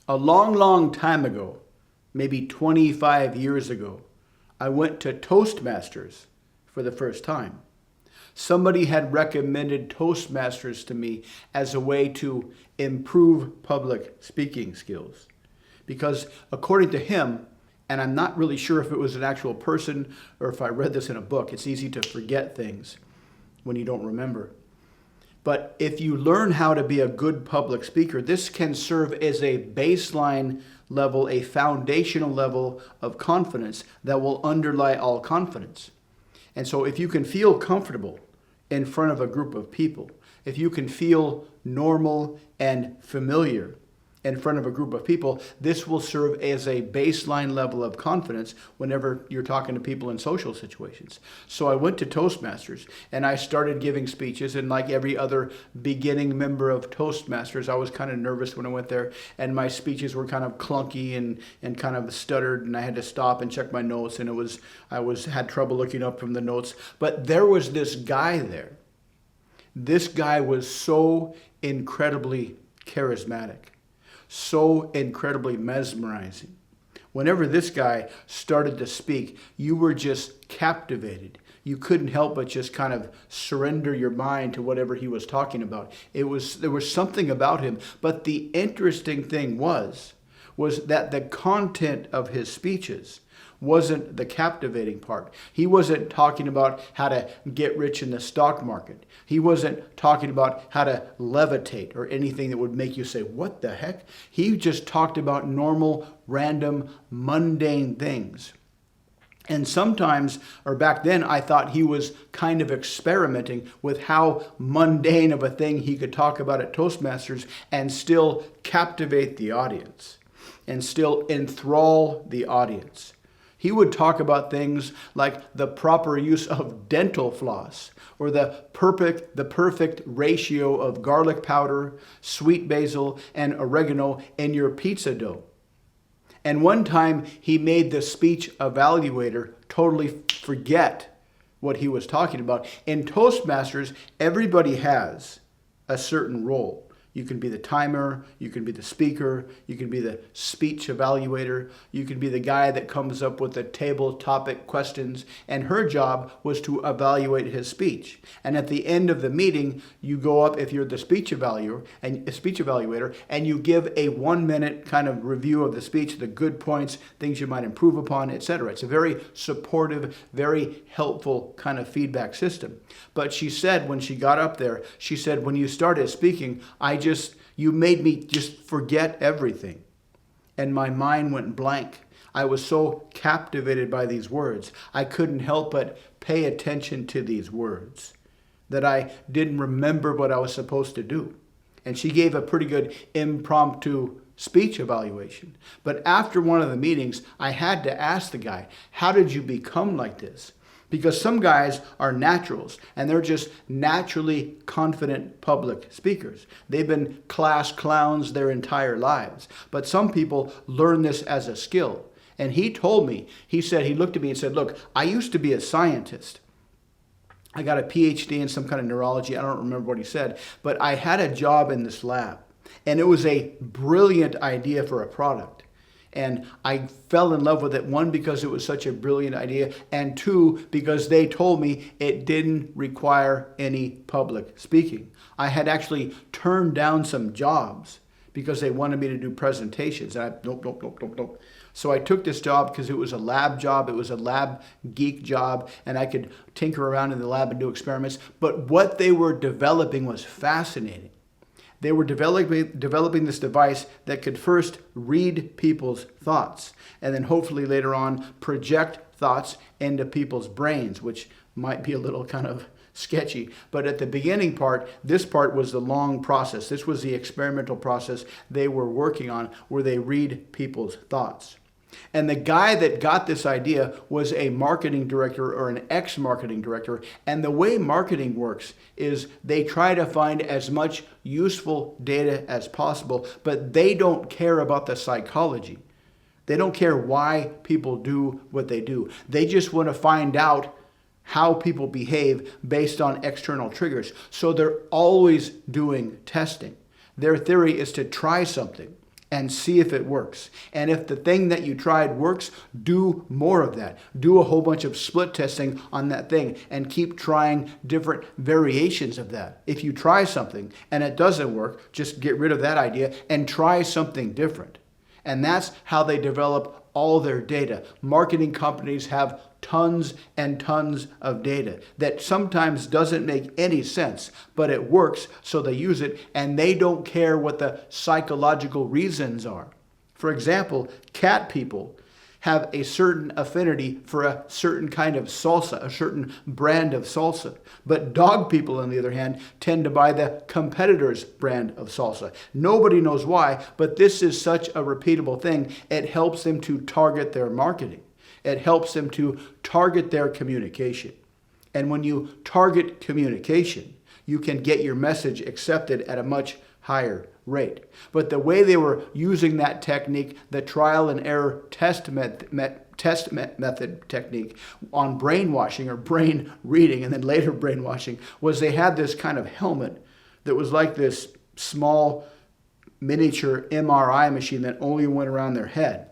A long, long time ago, maybe 25 years ago, I went to Toastmasters for the first time. Somebody had recommended Toastmasters to me as a way to improve public speaking skills. Because according to him, and I'm not really sure if it was an actual person or if I read this in a book, it's easy to forget things when you don't remember. But if you learn how to be a good public speaker, this can serve as a baseline level, a foundational level of confidence that will underlie all confidence. And so if you can feel comfortable in front of a group of people, if you can feel normal and familiar in front of a group of people, this will serve as a baseline level of confidence whenever you're talking to people in social situations. So I went to Toastmasters and I started giving speeches, and like every other beginning member of Toastmasters, I was kind of nervous when I went there, and my speeches were kind of clunky and kind of stuttered, and I had to stop and check my notes, and I had trouble looking up from the notes. But there was this guy there. This guy was so incredibly charismatic, so incredibly mesmerizing. Whenever this guy started to speak, you were just captivated. You couldn't help but just kind of surrender your mind to whatever he was talking about. There was something about him. But the interesting thing was that the content of his speeches wasn't the captivating part. He wasn't talking about how to get rich in the stock market. He wasn't talking about how to levitate or anything that would make you say, what the heck? He just talked about normal, random, mundane things. And sometimes, or back then, I thought he was kind of experimenting with how mundane of a thing he could talk about at Toastmasters and still captivate the audience and still enthrall the audience. He would talk about things like the proper use of dental floss or the perfect ratio of garlic powder, sweet basil, and oregano in your pizza dough. And one time he made the speech evaluator totally forget what he was talking about. In Toastmasters, everybody has a certain role. You can be the timer, you can be the speaker, you can be the speech evaluator, you can be the guy that comes up with the table topic questions, and her job was to evaluate his speech. And at the end of the meeting, you go up, if you're the speech evaluator, and you give a 1-minute kind of review of the speech, the good points, things you might improve upon, etc. It's a very supportive, very helpful kind of feedback system. But she said when she got up there, she said, when you started speaking, you made me just forget everything. And my mind went blank. I was so captivated by these words. I couldn't help but pay attention to these words that I didn't remember what I was supposed to do. And she gave a pretty good impromptu speech evaluation. But after one of the meetings, I had to ask the guy, how did you become like this? Because some guys are naturals, and they're just naturally confident public speakers. They've been class clowns their entire lives. But some people learn this as a skill. And he told me, he looked at me and said, look, I used to be a scientist. I got a PhD in some kind of neurology. I don't remember what he said. But I had a job in this lab. And it was a brilliant idea for a product. And I fell in love with it, one, because it was such a brilliant idea, and two, because they told me it didn't require any public speaking. I had actually turned down some jobs because they wanted me to do presentations. And nope. So I took this job because it was a lab job. It was a lab geek job, and I could tinker around in the lab and do experiments. But what they were developing was fascinating. They were developing this device that could first read people's thoughts and then hopefully later on project thoughts into people's brains, which might be a little kind of sketchy. But at the beginning part, this part was the long process. This was the experimental process they were working on, where they read people's thoughts. And the guy that got this idea was a marketing director or an ex-marketing director. And the way marketing works is they try to find as much useful data as possible, but they don't care about the psychology. They don't care why people do what they do. They just want to find out how people behave based on external triggers. So they're always doing testing. Their theory is to try something and see if it works. And if the thing that you tried works, do more of that. Do a whole bunch of split testing on that thing and keep trying different variations of that. If you try something and it doesn't work, just get rid of that idea and try something different. And that's how they develop all their data. Marketing companies have tons and tons of data that sometimes doesn't make any sense, but it works, so they use it, and they don't care what the psychological reasons are. For example, cat people have a certain affinity for a certain kind of salsa, a certain brand of salsa. But dog people, on the other hand, tend to buy the competitor's brand of salsa. Nobody knows why, but this is such a repeatable thing. It helps them to target their marketing. It helps them to target their communication. And when you target communication, you can get your message accepted at a much higher rate. But the way they were using that technique, the trial and error test method technique on brainwashing or brain reading and then later brainwashing, was they had this kind of helmet that was like this small miniature MRI machine that only went around their head.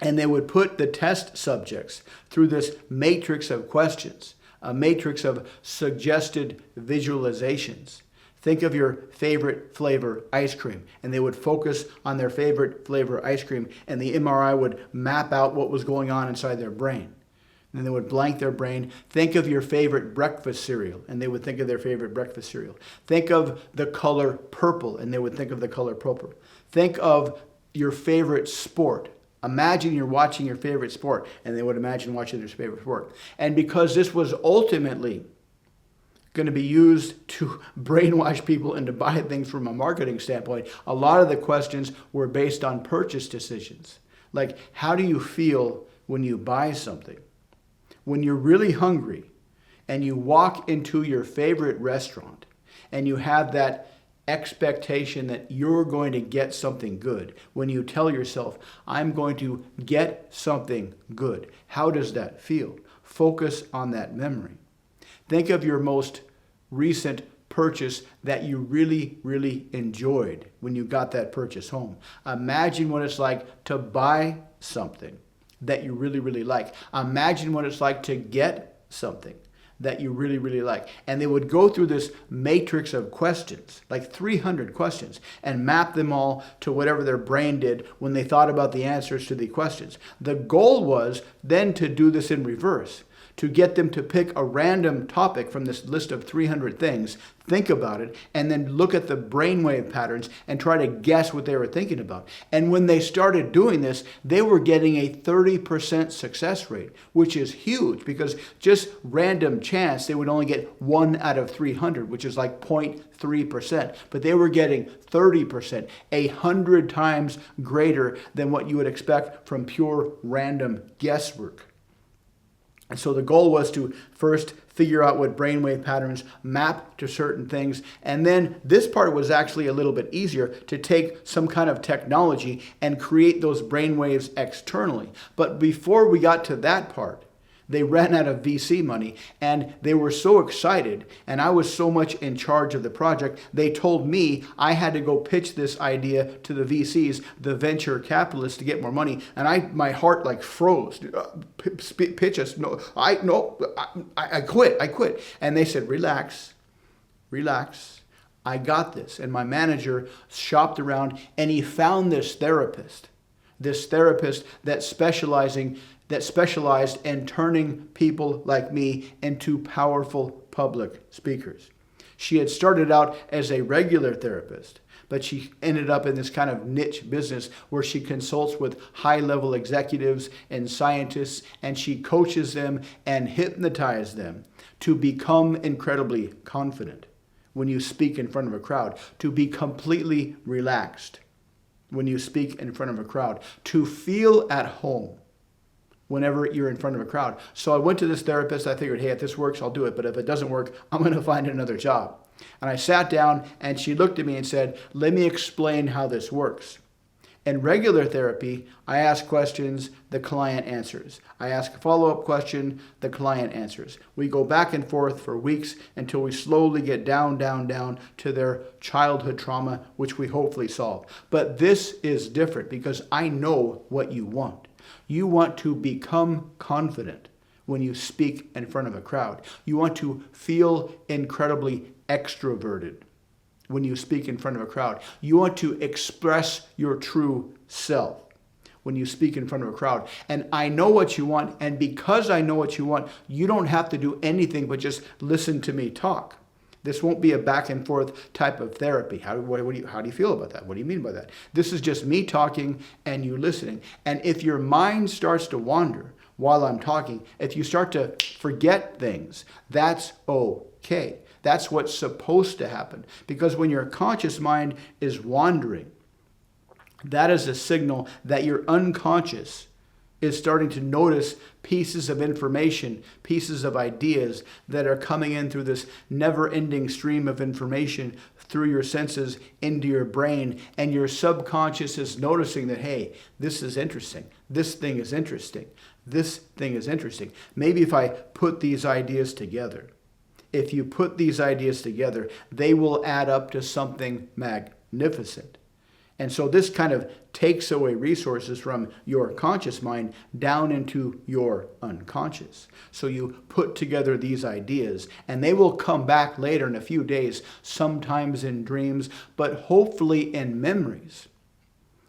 And they would put the test subjects through this matrix of questions, a matrix of suggested visualizations. Think of your favorite flavor ice cream, and they would focus on their favorite flavor ice cream, and the MRI would map out what was going on inside their brain. And then they would blank their brain. Think of your favorite breakfast cereal, and they would think of their favorite breakfast cereal. Think of the color purple, and they would think of the color purple. Think of your favorite sport. Imagine you're watching your favorite sport, and they would imagine watching their favorite sport. And because this was ultimately going to be used to brainwash people into buying things from a marketing standpoint, a lot of the questions were based on purchase decisions. Like, how do you feel when you buy something? When you're really hungry and you walk into your favorite restaurant and you have that expectation that you're going to get something good, when you tell yourself, I'm going to get something good, how does that feel? Focus on that memory. Think of your most recent purchase that you really, really enjoyed when you got that purchase home. Imagine what it's like to buy something that you really, really like. Imagine what it's like to get something that you really, really like. And they would go through this matrix of questions, like 300 questions, and map them all to whatever their brain did when they thought about the answers to the questions. The goal was then to do this in reverse, to get them to pick a random topic from this list of 300 things, think about it, and then look at the brainwave patterns and try to guess what they were thinking about. And when they started doing this, they were getting a 30% success rate, which is huge, because just random chance, they would only get 1 out of 300, which is like 0.3%. But they were getting 30%, 100 times greater than what you would expect from pure random guesswork. And so the goal was to first figure out what brainwave patterns map to certain things. And then this part was actually a little bit easier, to take some kind of technology and create those brainwaves externally. But before we got to that part, they ran out of VC money, and they were so excited, and I was so much in charge of the project, they told me I had to go pitch this idea to the VCs, the venture capitalists, to get more money. And my heart like froze. Pitch us? No, I quit. And they said, relax. I got this. And my manager shopped around, and he found this therapist that specialized in turning people like me into powerful public speakers. She had started out as a regular therapist, but she ended up in this kind of niche business where she consults with high-level executives and scientists, and she coaches them and hypnotizes them to become incredibly confident when you speak in front of a crowd, to be completely relaxed when you speak in front of a crowd, to feel at home whenever you're in front of a crowd. So I went to this therapist. I figured, hey, if this works, I'll do it. But if it doesn't work, I'm going to find another job. And I sat down, and she looked at me and said, let me explain how this works. In regular therapy, I ask questions, the client answers. I ask a follow-up question, the client answers. We go back and forth for weeks until we slowly get down to their childhood trauma, which we hopefully solve. But this is different because I know what you want. You want to become confident when you speak in front of a crowd. You want to feel incredibly extroverted when you speak in front of a crowd. You want to express your true self when you speak in front of a crowd. And I know what you want, and because I know what you want, you don't have to do anything but just listen to me talk. This won't be a back and forth type of therapy. How do you feel about that? What do you mean by that? This is just me talking and you listening. And if your mind starts to wander while I'm talking, if you start to forget things, that's okay. That's what's supposed to happen. Because when your conscious mind is wandering, that is a signal that your unconscious is starting to notice pieces of information, pieces of ideas that are coming in through this never-ending stream of information through your senses into your brain. And your subconscious is noticing that, hey, this is interesting. This thing is interesting. This thing is interesting. Maybe if I put these ideas together, if you put these ideas together, they will add up to something magnificent. And so this kind of takes away resources from your conscious mind down into your unconscious. So you put together these ideas, and they will come back later in a few days, sometimes in dreams, but hopefully in memories.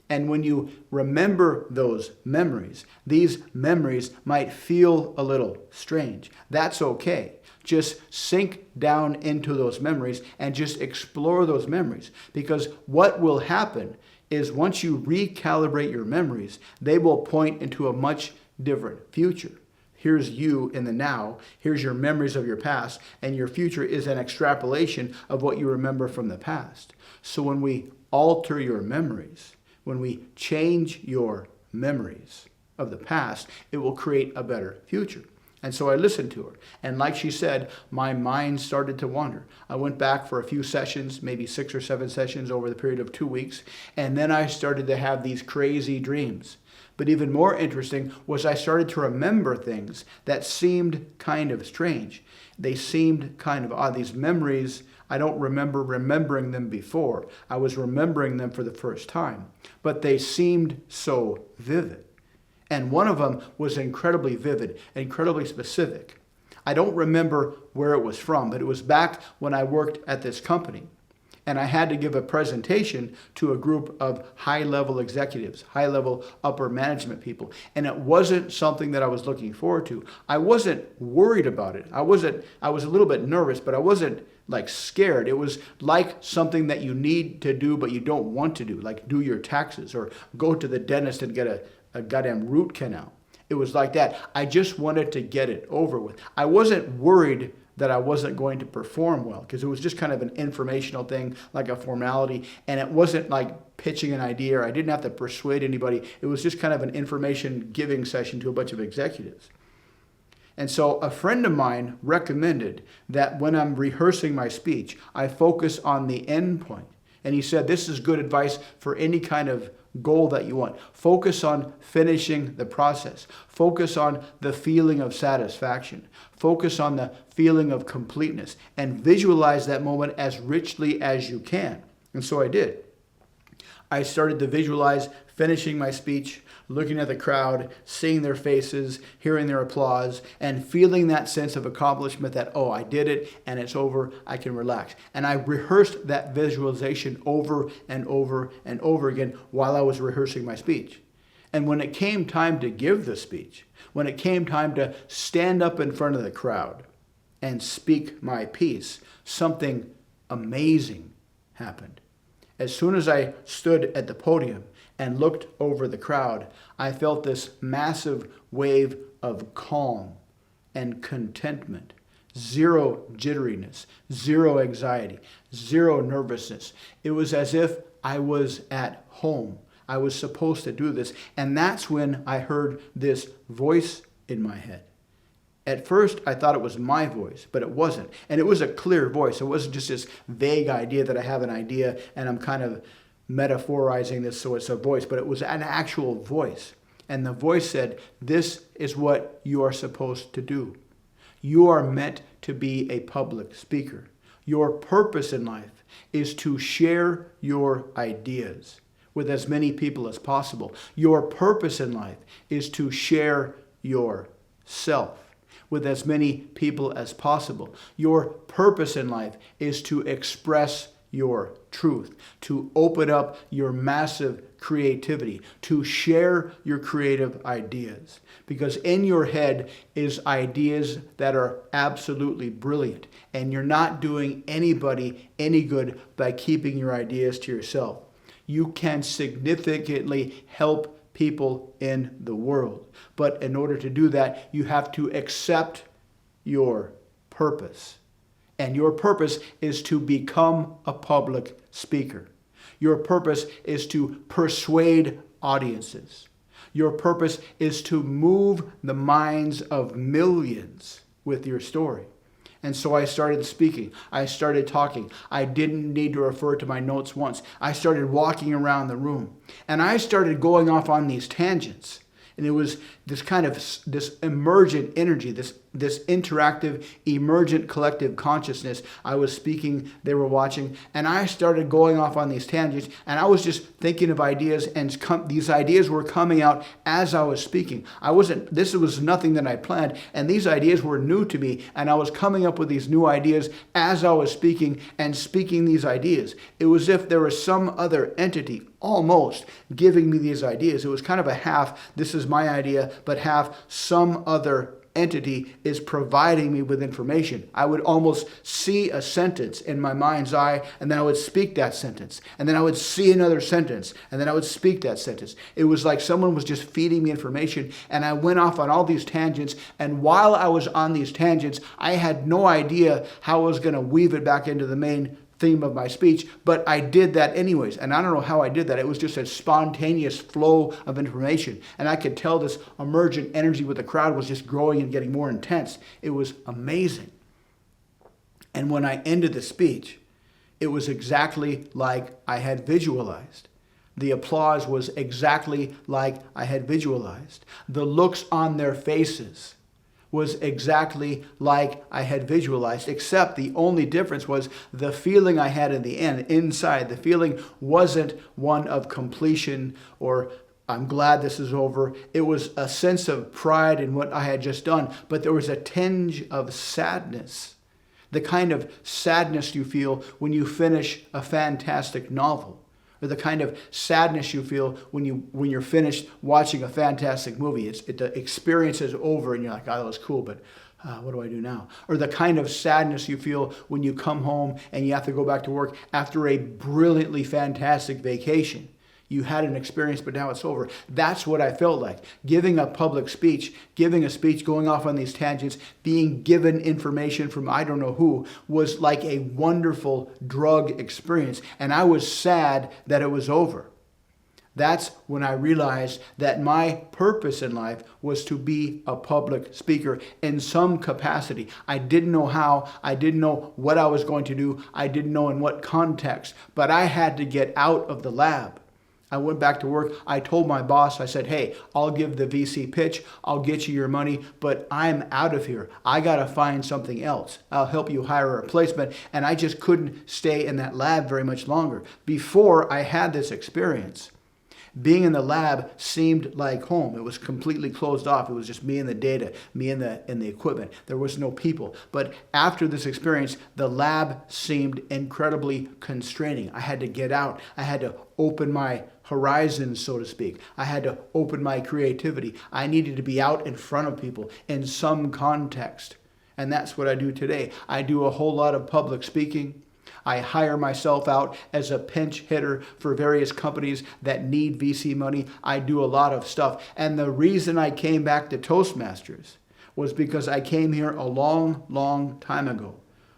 And when you remember those memories, these memories might feel a little strange. That's okay. Just sink down into those memories and just explore those memories. Because what will happen is once you recalibrate your memories, they will point into a much different future. Here's you in the now. Here's your memories of your past. And your future is an extrapolation of what you remember from the past. So when we alter your memories, when we change your memories of the past, it will create a better future. And so I listened to her. And like she said, my mind started to wander. I went back for a few sessions, maybe 6 or 7 sessions over the period of 2 weeks. And then I started to have these crazy dreams. But even more interesting was I started to remember things that seemed kind of strange. They seemed kind of odd. These memories, I don't remember remembering them before. I was remembering them for the first time. But they seemed so vivid. And one of them was incredibly vivid, incredibly specific. I don't remember where it was from, but it was back when I worked at this company. And I had to give a presentation to a group of high-level executives, high-level upper management people. And it wasn't something that I was looking forward to. I wasn't worried about it. I was a little bit nervous, but I wasn't like scared. It was like something that you need to do, but you don't want to do, like do your taxes or go to the dentist and get a goddamn root canal. It was like that. I just wanted to get it over with. I wasn't worried that I wasn't going to perform well because it was just kind of an informational thing, like a formality. And it wasn't like pitching an idea or I didn't have to persuade anybody. It was just kind of an information giving session to a bunch of executives. And so a friend of mine recommended that when I'm rehearsing my speech, I focus on the end point. And he said, this is good advice for any kind of goal that you want. Focus on finishing the process. Focus on the feeling of satisfaction. Focus on the feeling of completeness and visualize that moment as richly as you can. And so I did. I started to visualize finishing my speech, looking at the crowd, seeing their faces, hearing their applause, and feeling that sense of accomplishment that, oh, I did it and it's over, I can relax. And I rehearsed that visualization over and over and over again while I was rehearsing my speech. And when it came time to give the speech, when it came time to stand up in front of the crowd and speak my piece, something amazing happened. As soon as I stood at the podium and looked over the crowd, I felt this massive wave of calm and contentment. Zero jitteriness, zero anxiety, zero nervousness. It was as if I was at home. I was supposed to do this. And that's when I heard this voice in my head. At first, I thought it was my voice, but it wasn't. And it was a clear voice. It wasn't just this vague idea that I have an idea and I'm kind of metaphorizing this so it's a voice, but it was an actual voice. And the voice said, this is what you are supposed to do. You are meant to be a public speaker. Your purpose in life is to share your ideas with as many people as possible. Your purpose in life is to share yourself with as many people as possible. Your purpose in life is to express your truth, to open up your massive creativity, to share your creative ideas. Because in your head is ideas that are absolutely brilliant, and you're not doing anybody any good by keeping your ideas to yourself. You can significantly help people in the world. But in order to do that, you have to accept your purpose. And your purpose is to become a public speaker. Your purpose is to persuade audiences. Your purpose is to move the minds of millions with your story. And so I started speaking. I started talking. I didn't need to refer to my notes once. I started walking around the room. And I started going off on these tangents. And it was this kind of this emergent energy, this interactive, emergent collective consciousness. I was speaking, they were watching, and I started going off on these tangents, and I was just thinking of ideas, and these ideas were coming out as I was speaking. This was nothing that I planned, and these ideas were new to me, and I was coming up with these new ideas as I was speaking and speaking these ideas. It was as if there was some other entity almost giving me these ideas. It was kind of a half, this is my idea, but half some other entity is providing me with information. I would almost see a sentence in my mind's eye, and then I would speak that sentence. And then I would see another sentence, and then I would speak that sentence. It was like someone was just feeding me information, and I went off on all these tangents, and while I was on these tangents, I had no idea how I was going to weave it back into the main theme of my speech, but I did that anyways. And I don't know how I did that. It was just a spontaneous flow of information. And I could tell this emergent energy with the crowd was just growing and getting more intense. It was amazing. And when I ended the speech, it was exactly like I had visualized. The applause was exactly like I had visualized. The looks on their faces was exactly like I had visualized, except the only difference was the feeling I had in the end, inside. The feeling wasn't one of completion or I'm glad this is over. It was a sense of pride in what I had just done, but there was a tinge of sadness, the kind of sadness you feel when you finish a fantastic novel, or the kind of sadness you feel when you're finished watching a fantastic movie. The experience is over and you're like, oh, that was cool, but what do I do now? Or the kind of sadness you feel when you come home and you have to go back to work after a brilliantly fantastic vacation. You had an experience, but now it's over. That's what I felt like. Giving a public speech, giving a speech, going off on these tangents, being given information from I don't know who, was like a wonderful drug experience. And I was sad that it was over. That's when I realized that my purpose in life was to be a public speaker in some capacity. I didn't know how. I didn't know what I was going to do. I didn't know in what context. But I had to get out of the lab. I went back to work. I told my boss, I said, hey, I'll give the VC pitch. I'll get you your money, but I'm out of here. I got to find something else. I'll help you hire a replacement. And I just couldn't stay in that lab very much longer. Before I had this experience, being in the lab seemed like home. It was completely closed off. It was just me and the data, me and the equipment. There was no people. But after this experience, the lab seemed incredibly constraining. I had to get out. I had to open my horizons, so to speak. I had to open my creativity. I needed to be out in front of people in some context. And that's what I do today. I do a whole lot of public speaking. I hire myself out as a pinch hitter for various companies that need VC money. I do a lot of stuff. And the reason I came back to Toastmasters was because I came here a long, long time ago,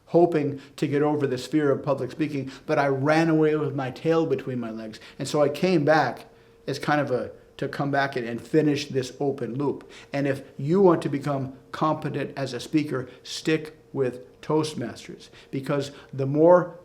hoping to get over this fear of public speaking, but I ran away with my tail between my legs. And so I came back as kind of to come back and finish this open loop. And if you want to become competent as a speaker, stick with Toastmasters, because the more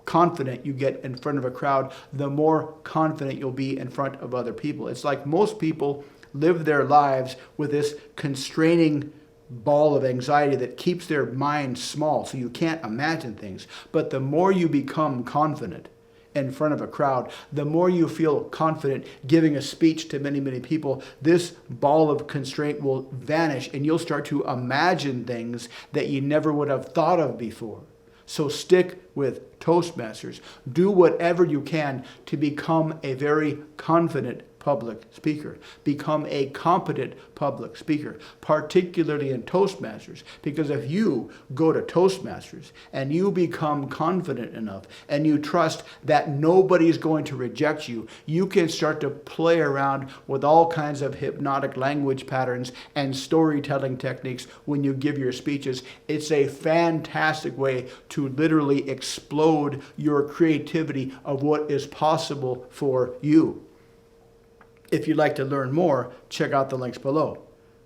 confident you get in front of a crowd, the more confident you'll be in front of other people. It's like most people live their lives with this constraining ball of anxiety that keeps their mind small, so you can't imagine things. But the more you become confident in front of a crowd, the more you feel confident giving a speech to many, many people, this ball of constraint will vanish and you'll start to imagine things that you never would have thought of before. So stick with Toastmasters. Do whatever you can to become a very confident public speaker. Become a competent public speaker, particularly in Toastmasters. Because if you go to Toastmasters and you become confident enough and you trust that nobody's going to reject you, you can start to play around with all kinds of hypnotic language patterns and storytelling techniques when you give your speeches. It's a fantastic way to literally explode your creativity of what is possible for you. If you'd like to learn more, check out the links below.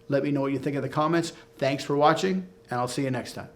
Let me know what you think in the comments. Thanks for watching, and I'll see you next time.